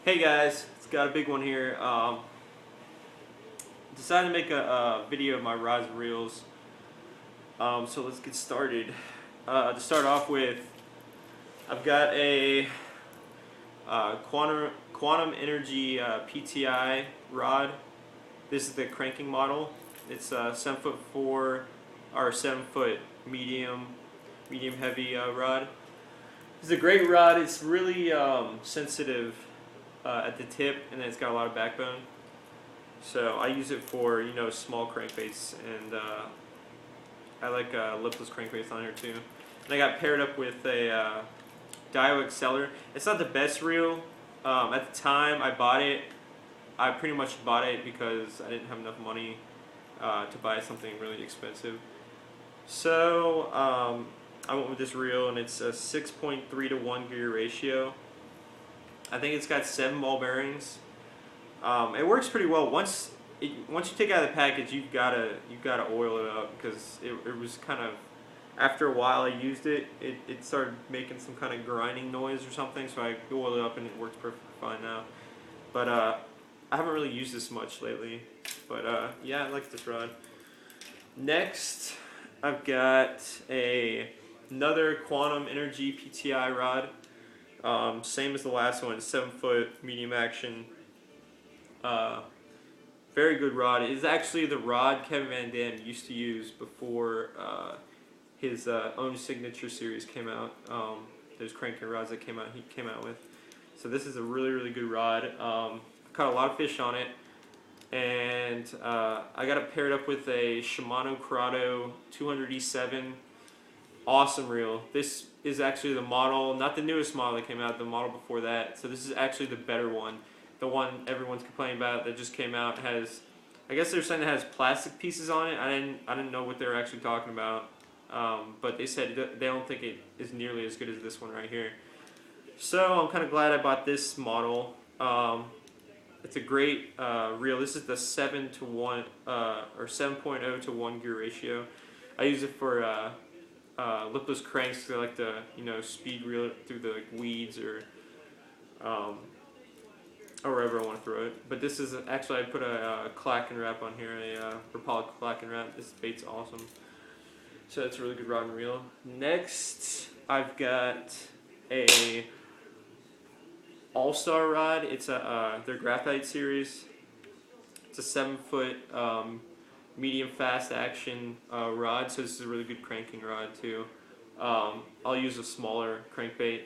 Hey guys, it's got a big one here. Decided to make a video of my rods and reels. So let's get started. To start off with, I've got a quantum energy PTI rod. This is the cranking model. It's 7'4" or 7-foot medium heavy rod. It's a great rod. It's really sensitive at the tip, and then it's got a lot of backbone. So I use it for small crankbaits, and I like lipless crankbaits on here too. And I got paired up with a Daiwa Exceller. It's not the best reel. At the time I bought it, I pretty much bought it because I didn't have enough money to buy something really expensive. So I went with this reel, and it's a 6.3 to 1 gear ratio. I think it's got 7 ball bearings. It works pretty well. Once you take it out of the package, you've gotta oil it up, because it was kind of, after a while I used it, it started making some kind of grinding noise or something. So I oiled it up, and it works perfectly fine now. But I haven't really used this much lately. But yeah, I like this rod. Next, I've got another Quantum Energy PTI rod. Same as the last one, 7-foot medium action. Very good rod. It's actually the rod Kevin Van Dam used to use before his own signature series came out. Those cranking rods that he came out with. So this is a really good rod. Caught a lot of fish on it, and I got it paired up with a Shimano Corrado 200E7. Awesome reel. This is actually the model, not the newest model that came out, the model before that. So this is actually the better one. The one everyone's complaining about that just came out has, I guess they're saying it has plastic pieces on it. I didn't know what they were actually talking about, but they said they don't think it is nearly as good as this one right here. So I'm kind of glad I bought this model. It's a great reel. This is the 7 to 1 or 7.0 to 1 gear ratio. I use it for lipless cranks, because I like to speed reel it through the weeds or wherever I want to throw it. But this is actually, I put a Clacken wrap on here, a Rapala Clacken wrap. This bait's awesome. So it's a really good rod and reel. Next, I've got a All-Star rod. It's their Graphite series. It's a 7-foot medium fast action rod. So this is a really good cranking rod too. I'll use a smaller crankbait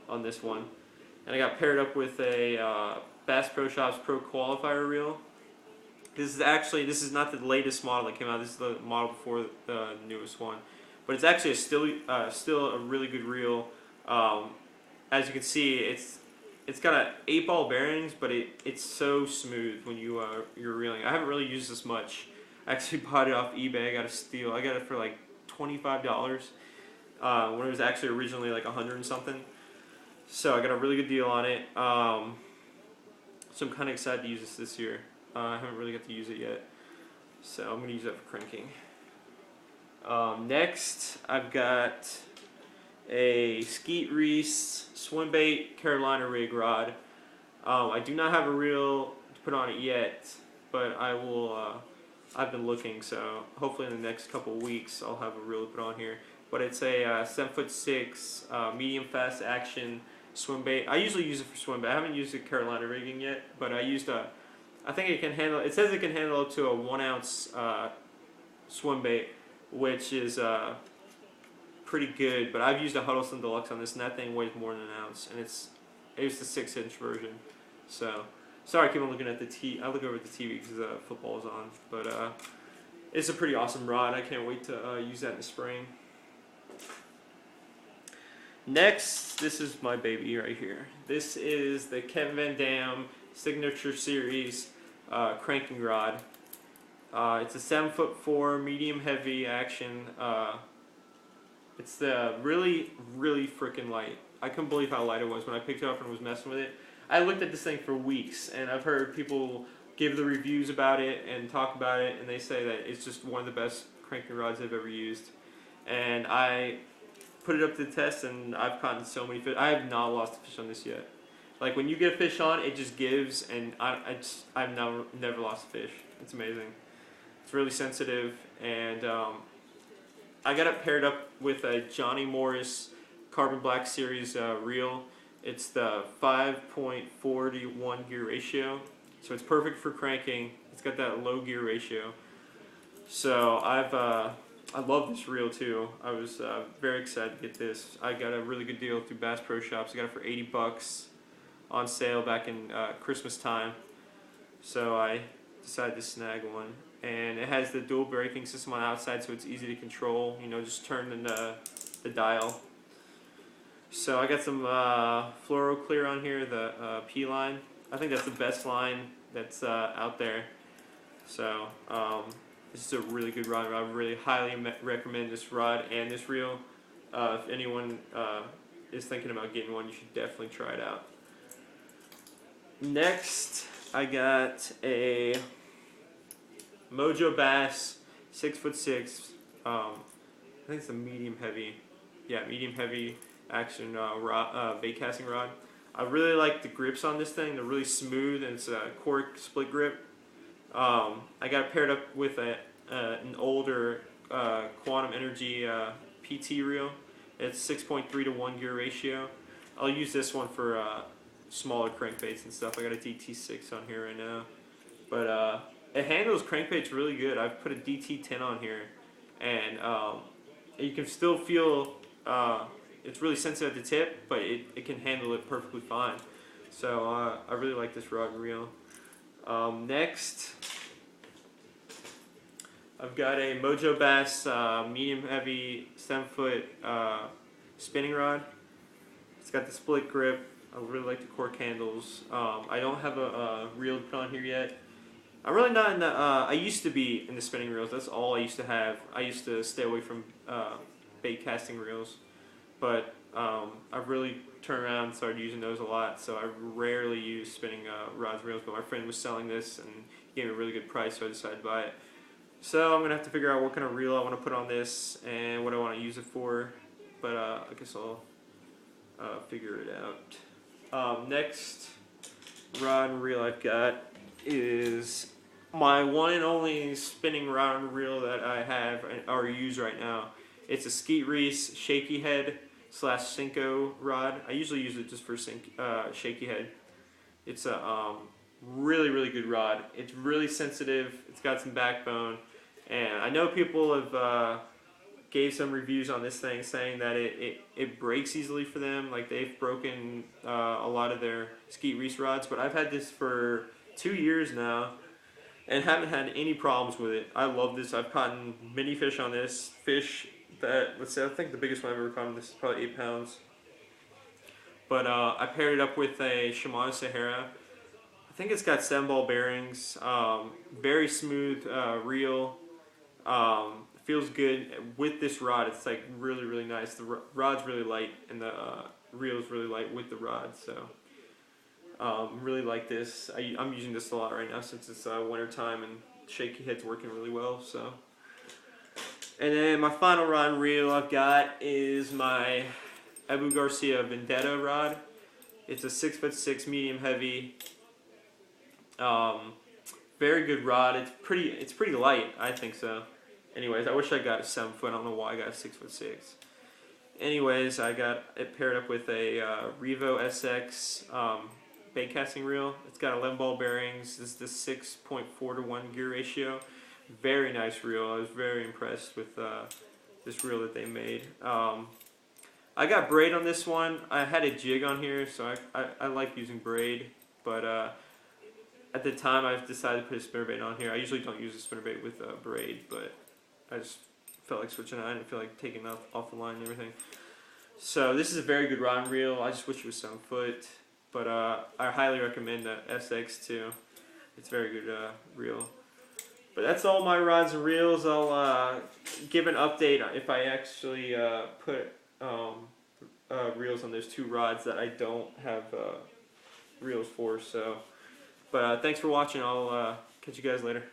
on this one. And I got paired up with a Bass Pro Shops Pro Qualifier reel. This is not the latest model that came out. This is the model before the newest one, but it's actually still a really good reel. As you can see, it's got 8 ball bearings, but it's so smooth when you're reeling. I haven't really used this much. I actually bought it off eBay. I got a steal. I got it for like $25 when it was actually originally like 100 and something. So I got a really good deal on it. So I'm kind of excited to use this year. I haven't really got to use it yet, so I'm going to use that for cranking. Next, I've got a Skeet Reese swim bait Carolina rig rod. I do not have a reel to put on it yet, but I will. I've been looking, so hopefully in the next couple of weeks I'll have a reel to put on here. But it's a 7'6" medium fast action swim bait. I usually use it for swim bait. I haven't used it Carolina rigging yet, but I used I think it can handle. It says it can handle up to a 1 ounce swim bait, which is pretty good. But I've used a Huddleston Deluxe on this, and that thing weighs more than an ounce, and it's the 6-inch version. So sorry, I keep on looking at the TV. I look over at the TV because football's on, but it's a pretty awesome rod. I can't wait to use that in the spring. Next, this is my baby right here. This is the Kevin Van Dam Signature Series cranking rod. It's a 7'4" medium heavy action. It's the really freaking light. I couldn't believe how light it was when I picked it up and was messing with it. I looked at this thing for weeks, and I've heard people give the reviews about it and talk about it, and they say that it's just one of the best cranking rods they've ever used. And I put it up to the test, and I've caught so many fish. I have not lost a fish on this yet. Like when you get a fish on, it just gives, and I've never lost a fish. It's amazing. It's really sensitive, and I got it paired up with a Johnny Morris Carbon Black Series reel. It's the 5.4 to 1 gear ratio, so it's perfect for cranking. It's got that low gear ratio. So I love this reel too. I was very excited to get this. I got a really good deal through Bass Pro Shops. I got it for $80 on sale back in Christmas time. So I decided to snag one. And it has the dual braking system on the outside, so it's easy to control. You know, just turn the dial. So I got some Fluoro Clear on here, the P line. I think that's the best line that's out there. So this is a really good rod. I really highly recommend this rod and this reel. If anyone is thinking about getting one, you should definitely try it out. Next, I got a Mojo Bass 6'6". I think it's a medium heavy. Yeah, medium heavy action bait casting rod. I really like the grips on this thing. They're really smooth, and it's a cork split grip. I got it paired up with an older Quantum Energy PT reel. It's 6.3 to 1 gear ratio. I'll use this one for smaller crankbaits and stuff. I got a DT6 on here right now, but it handles crankbaits really good. I've put a DT10 on here, and you can still feel it's really sensitive at the tip, but it can handle it perfectly fine. So I really like this rod and reel. Next, I've got a Mojo Bass medium heavy 7-foot spinning rod. It's got the split grip. I really like the cork handles. I don't have a reel to put on here yet. I'm really not in the. I used to be in the spinning reels. That's all I used to have. I used to stay away from bait casting reels, but I've really turned around and started using those a lot. So I rarely use spinning rods and reels. But my friend was selling this and he gave me a really good price, so I decided to buy it. So I'm gonna have to figure out what kind of reel I want to put on this and what I want to use it for. But I guess I'll figure it out. Next rod and reel I've got is my one and only spinning rod and reel that I have or use right now. It's a Skeet Reese shaky head / Senko rod. I usually use it just for shaky head. It's a really good rod. It's really sensitive. It's got some backbone, and I know people have gave some reviews on this thing saying that it breaks easily for them. Like they've broken a lot of their Skeet Reese rods, but I've had this for 2 years now and haven't had any problems with it. I love this. I've caught many fish on this. Fish that, let's say, I think the biggest one I've ever caught on this is probably 8 pounds. But I paired it up with a Shimano Sahara. I think it's got 7-ball bearings. Very smooth reel. Feels good with this rod. It's like really nice. The rod's really light and the reel's really light with the rod. So really like this. I'm using this a lot right now since it's winter time and shaky head's working really well. So, and then my final rod and reel I've got is my Abu Garcia Vendetta rod. It's a 6'6" medium heavy. Very good rod. It's pretty light. I think so. Anyways, I wish I got a 7-foot. I don't know why I got a 6'6". Anyways, I got it paired up with a Revo SX bait casting reel. It's got 11-ball bearings. This is the 6.4 to 1 gear ratio. Very nice reel. I was very impressed with this reel that they made. I got braid on this one. I had a jig on here, so I like using braid, but at the time I've decided to put a spinnerbait on here. I usually don't use a spinnerbait with braid, but I just felt like switching it. I didn't feel like taking it off the line and everything. So this is a very good rod and reel. I just wish it was 7-foot, but I highly recommend the SX too. It's a very good reel. But that's all my rods and reels. I'll give an update if I actually put reels on those 2 rods that I don't have reels for. So, but thanks for watching. I'll catch you guys later.